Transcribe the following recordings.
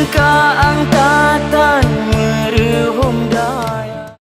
teka angkatan merehum daya.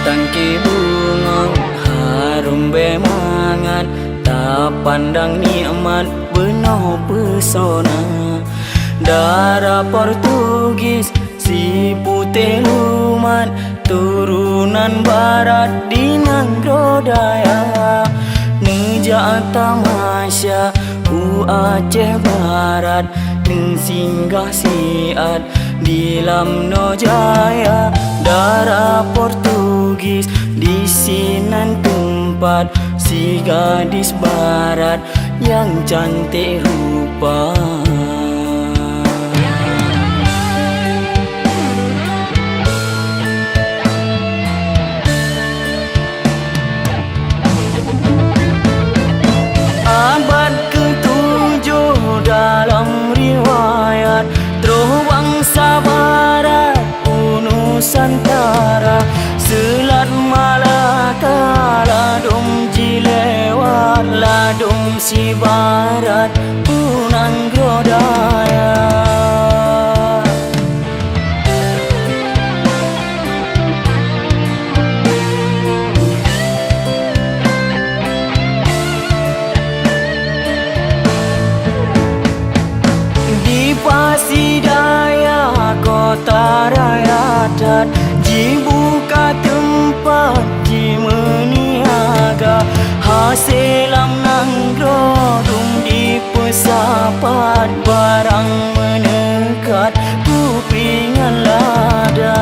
Tangki bunga harum bemangan, tak pandang nikmat penuh pesona. Darah Portugis si putih lumat, turunan barat di Nangrodaya. Nejak tamasya Aceh Barat, neng singgah siat di Lamno Jaya. Darah Portugis di sinan tempat si gadis barat yang cantik rupa. Abad ke-7 dalam riwayat Troh bangsa barat Nusantara, Selat Malaka, Ladung Jilewat, Ladung si barat Nangrodaya. Di Pasidaya kota rakyat, dibuka tempat di meniaga. Hasilam Nangrodung di pesapat, barang menekat kupingan lada.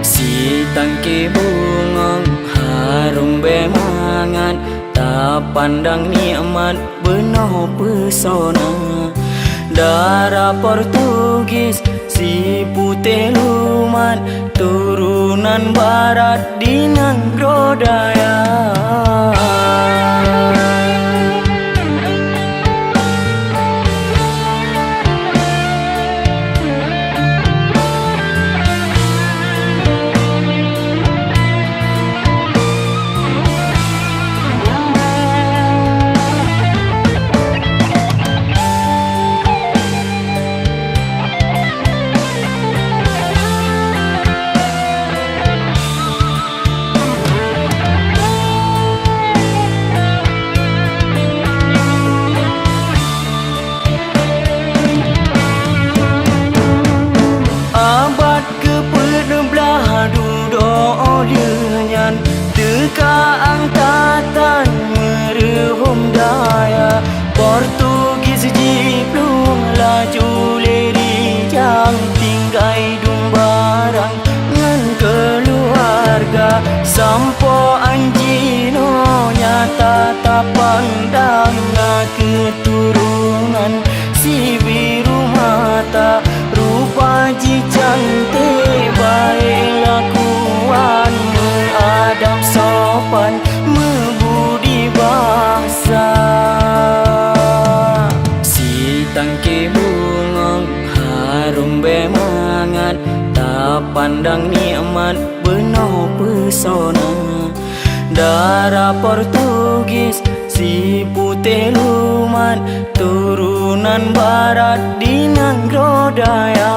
Si tangki bunga harum bemangan, tak pandang nikmat penuh pesona. Darah Portugis si putih lumat, turunan barat di Nangrodaya. Teka angkatan merehum daya, Portugis jiplung laju leri jang, tinggai dung barang ngan keluarga. Sampo anjino nyata tak pandang keturunan si biru mata. Rupa ji cantik baik lakuan, mengadap sopan membudi bahasa. Si tangki bunga harum bemangat, tak pandang nikmat penuh pesona. Darah Portugis si putih lumat, turunan barat di Nangrodaya.